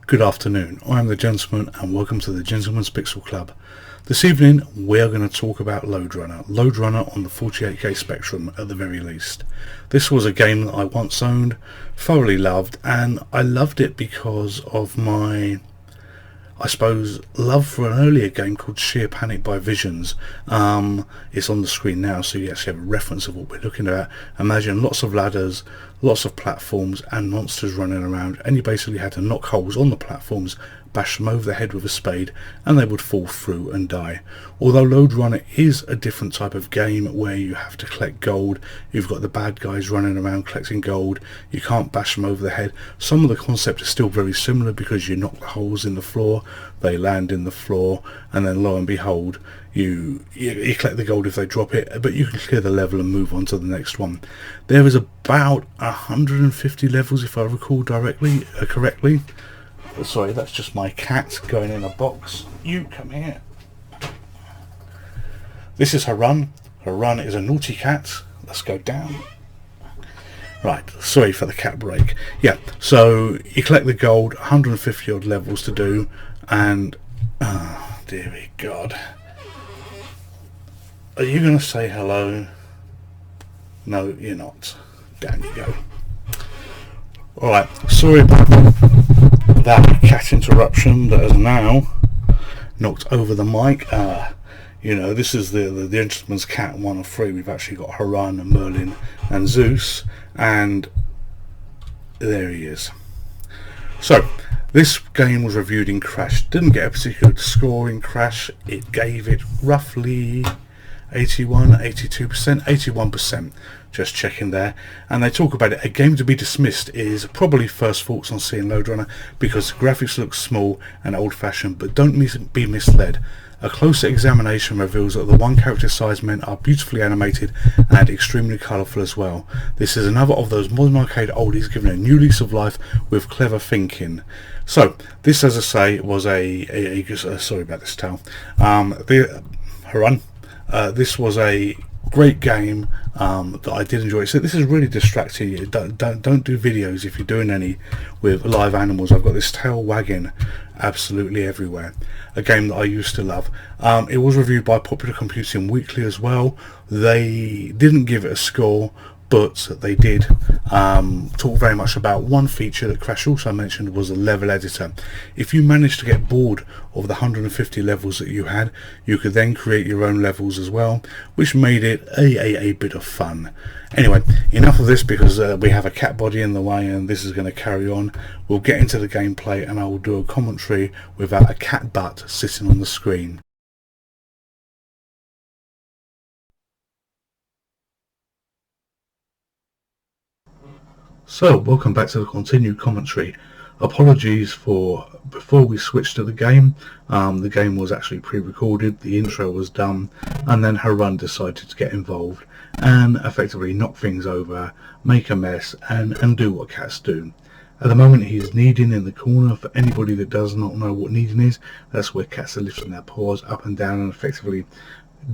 Good afternoon, I am the Gentleman and welcome to the Gentleman's Pixel Club. This evening we are going to talk about Lode Runner on the 48K Spectrum at the very least. This was a game that I once owned, thoroughly loved, and I loved it because of my, I suppose, love for an earlier game called Sheer Panic by Visions. It's on the screen now, so you actually have a reference of what we're looking at. Imagine lots of ladders, lots of platforms and monsters running around, and you basically had to knock holes on the platforms, bash them over the head with a spade, and they would fall through and die. Although Lode Runner is a different type of game where you have to collect gold, you've got the bad guys running around collecting gold, you can't bash them over the head. Some of the concept is still very similar because you knock the holes in the floor, they land in the floor, and then lo and behold you collect the gold if they drop it, but you can clear the level and move on to the next one. There is about 150 levels if I recall correctly. Sorry, that's just my cat going in a box. You come here. This is Harun. Harun is a naughty cat. Let's go down. Right, sorry for the cat break. Yeah, so you collect the gold, 150 odd levels to do, and oh dearie God. Are you going to say hello? No, you're not. Down you go. Alright, sorry about that cat interruption that has now knocked over the mic. You know, this is the Gentleman's Cat 1 of 3. We've actually got Harun and Merlin and Zeus, and there he is. So this game was reviewed in Crash. Didn't get a particular score in Crash. It gave it roughly 82%, 81%, just checking there. And they talk about it, a game to be dismissed is probably first thoughts on seeing Lode Runner because the graphics look small and old-fashioned, but don't be misled. A closer examination reveals that the one character size men are beautifully animated and extremely colourful as well. This is another of those modern arcade oldies given a new lease of life with clever thinking. So this, as I say, was sorry about this towel. This was a great game that I did enjoy. So this is really distracting. Don't do videos if you're doing any with live animals. I've got this tail wagging absolutely everywhere. A game that I used to love. It was reviewed by Popular Computing Weekly as well. They didn't give it a score, but they did talk very much about one feature that Crash also mentioned was a level editor. If you managed to get bored of the 150 levels that you had, you could then create your own levels as well, which made it a bit of fun. Anyway, enough of this because we have a cat body in the way and this is going to carry on. We'll get into the gameplay and I will do a commentary without a cat butt sitting on the screen. So, welcome back to the continued commentary. Apologies for before we switched to the game was actually pre-recorded, the intro was done, and then Harun decided to get involved and effectively knock things over, make a mess, and do what cats do. At the moment he's kneading in the corner. For anybody that does not know what kneading is, that's where cats are lifting their paws up and down and effectively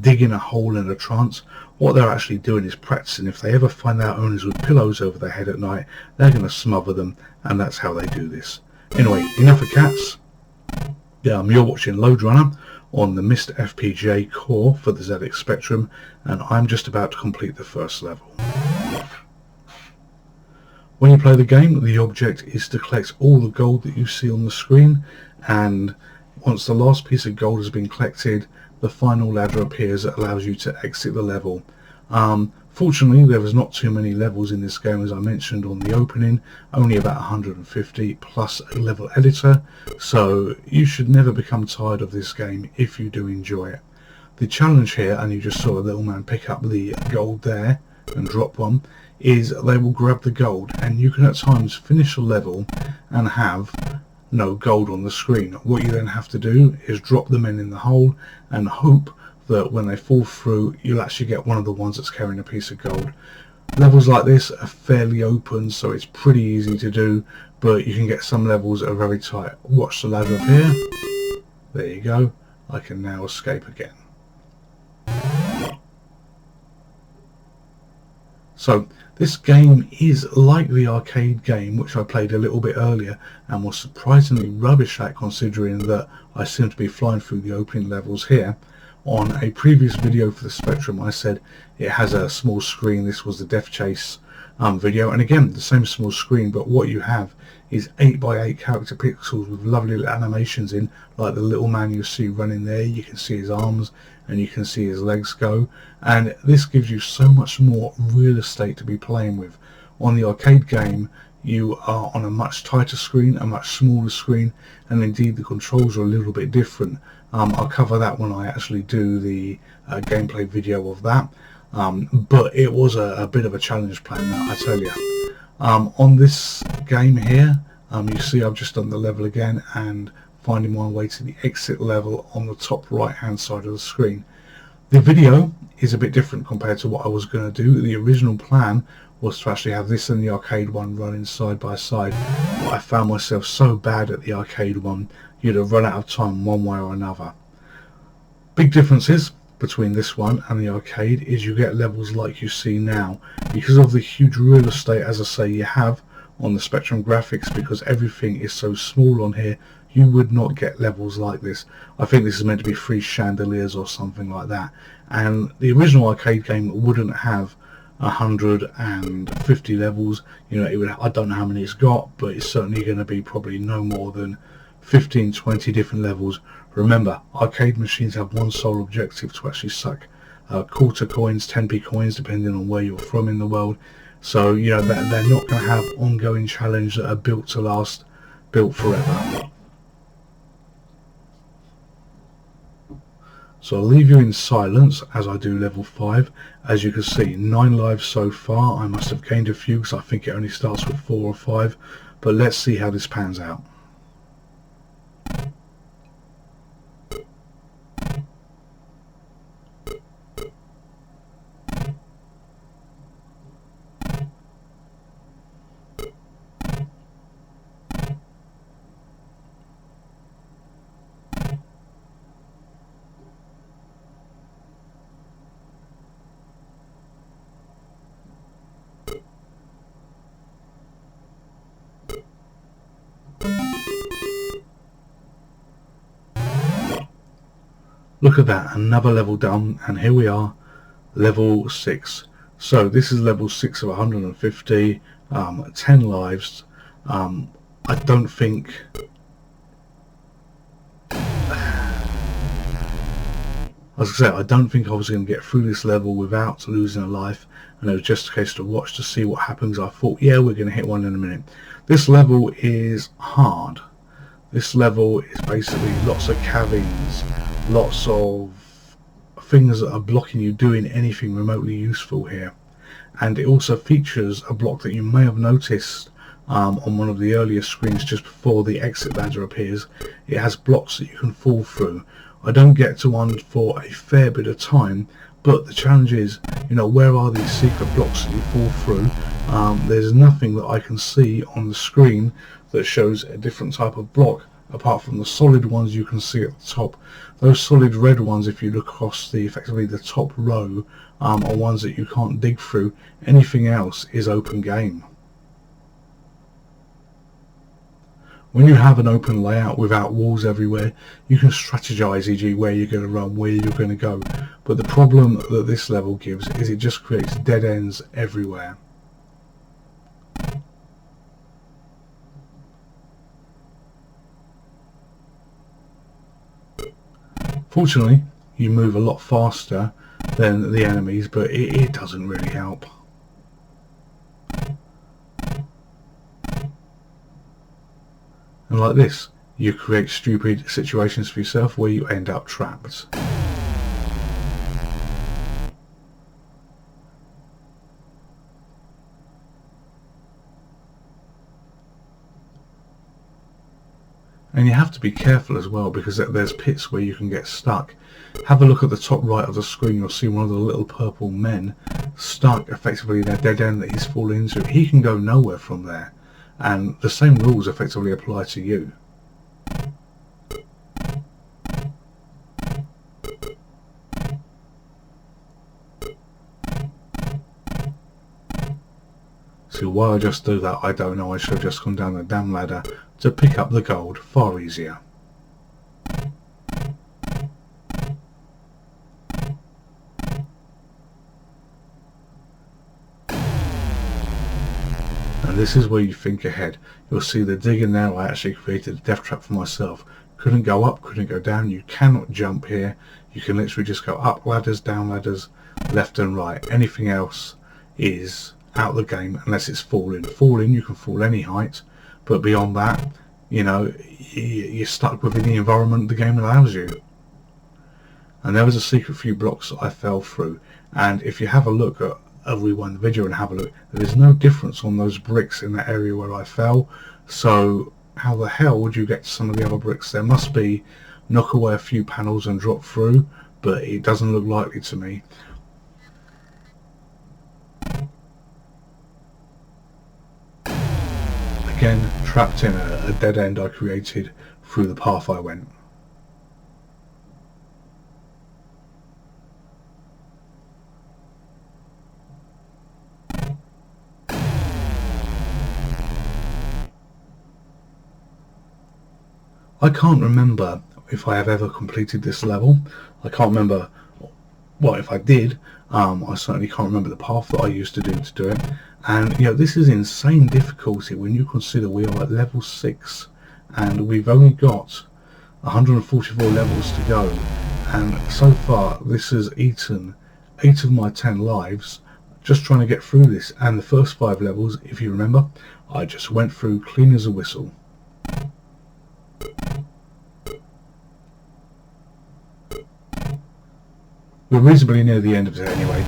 digging a hole in a trance. What they're actually doing is practicing. If they ever find their owners with pillows over their head at night, they're going to smother them, and that's how they do this. Anyway, enough of cats. You're watching Lode Runner on the MiSTer FPGA core for the ZX Spectrum, and I'm just about to complete the first level. When you play the game, the object is to collect all the gold that you see on the screen, and once the last piece of gold has been collected, the final ladder appears that allows you to exit the level. Fortunately, there was not too many levels in this game, as I mentioned on the opening, only about 150 plus a level editor, so you should never become tired of this game if you do enjoy it. The challenge here, and you just saw a little man pick up the gold there and drop one, is they will grab the gold, and you can at times finish a level and have no gold on the screen. What you then have to do is drop the men in the hole and hope that when they fall through you'll actually get one of the ones that's carrying a piece of gold. Levels like this are fairly open, so it's pretty easy to do, but you can get some levels that are very tight. Watch the ladder up here. There you go. I can now escape again. So this game is like the arcade game which I played a little bit earlier and was surprisingly rubbish at, considering that I seem to be flying through the opening levels here. On a previous video for the Spectrum I said it has a small screen. This was the Death Chase video, and again the same small screen, but what you have is 8x8 character pixels with lovely little animations in, like the little man you see running there. You can see his arms and you can see his legs go, and this gives you so much more real estate to be playing with. On the arcade game you are on a much tighter screen, a much smaller screen, and indeed the controls are a little bit different. I'll cover that when I actually do the gameplay video of that, but it was a bit of a challenge playing that, I tell you. On this game here, you see I've just done the level again and finding my way to the exit level on the top right hand side of the screen. The video is a bit different compared to what I was going to do. The original plan was to actually have this and the arcade one running side by side, but I found myself so bad at the arcade one, you'd have run out of time one way or another. Big differences between this one and the arcade is you get levels like you see now. Because of the huge real estate, as I say, you have on the Spectrum graphics, because everything is so small on here, you would not get levels like this. I think this is meant to be 3 chandeliers or something like that, and the original arcade game wouldn't have 150 levels. You know, it would, I don't know how many it's got, but it's certainly going to be probably no more than 15-20 different levels. Remember, arcade machines have one sole objective: to actually suck quarter coins, 10p coins, depending on where you're from in the world. So you know that they're not going to have ongoing challenges that are built to last, built forever. So I'll leave you in silence as I do level 5. As you can see, 9 lives so far. I must have gained a few because I think it only starts with 4 or 5, but let's see how this pans out. Look at that, another level done, and here we are, level 6. So this is level 6 of 150, 10 lives. I don't think... As I said, I don't think I was going to get through this level without losing a life, and it was just a case to watch to see what happens. I thought, yeah, we're going to hit one in a minute. This level is hard. This level is basically lots of cavings, lots of things that are blocking you doing anything remotely useful here. And it also features a block that you may have noticed on one of the earlier screens just before the exit ladder appears. It has blocks that you can fall through. I don't get to one for a fair bit of time, but the challenge is, you know, where are these secret blocks that you fall through? There's nothing that I can see on the screen that shows a different type of block apart from the solid ones you can see at the top. Those solid red ones, if you look across the effectively the top row, are ones that you can't dig through. Anything else is open game. When you have an open layout without walls everywhere, you can strategize, e.g. where you're going to run, where you're going to go. But the problem that this level gives is it just creates dead ends everywhere. Fortunately, you move a lot faster than the enemies, but it doesn't really help. And like this, you create stupid situations for yourself where you end up trapped. And you have to be careful as well, because there's pits where you can get stuck. Have a look at the top right of the screen. You'll see one of the little purple men stuck effectively in a dead end that he's fallen into. He can go nowhere from there, and the same rules effectively apply to you. So why I just do that, I don't know. I should have just gone down the damn ladder to pick up the gold. Far easier. And this is where you think ahead. You'll see the digging now. I actually created a death trap for myself. Couldn't go up, couldn't go down. You cannot jump here. You can literally just go up ladders, down ladders, left and right. Anything else is out the game unless it's falling. Falling, you can fall any height, but beyond that, you know, you're stuck within the environment the game allows you. And there was a secret few blocks that I fell through, and if you have a look at rewind the video and have a look, there is no difference on those bricks in that area where I fell. So how the hell would you get to some of the other bricks? There must be knock away a few panels and drop through, but it doesn't look likely to me. Again, trapped in a dead end I created through the path I went. I can't remember if I have ever completed this level. I can't remember, well, if I did, I certainly can't remember the path that I used to do it. And you know, this is insane difficulty when you consider we are at level 6 and we've only got 144 levels to go, and so far this has eaten 8 of my 10 lives just trying to get through this. And the first 5 levels, if you remember, I just went through clean as a whistle. We're reasonably near the end of it anyway.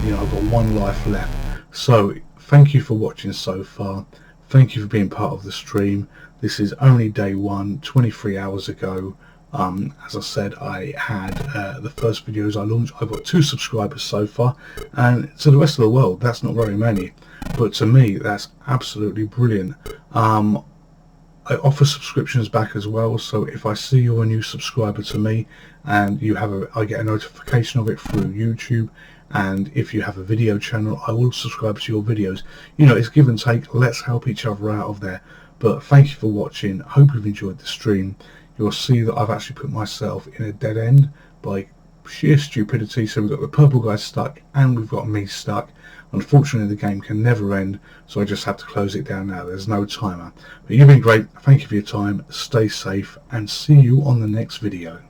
You know, I've got 1 life left. So thank you for watching so far. Thank you for being part of the stream. This is only day 1, 23 hours ago. As I said, I had the first videos I launched. I've got 2 subscribers so far, and to the rest of the world that's not very many, but to me that's absolutely brilliant. I offer subscriptions back as well, so if I see you're a new subscriber to me and you have I get a notification of it through YouTube, and if you have a video channel, I will subscribe to your videos. You know, it's give and take. Let's help each other out of there. But thank you for watching. I hope you've enjoyed the stream. You'll see that I've actually put myself in a dead end by sheer stupidity. So we've got the purple guy stuck and we've got me stuck. Unfortunately the game can never end, so I just have to close it down now. There's no timer. But you've been great. Thank you for your time. Stay safe and see you on the next video.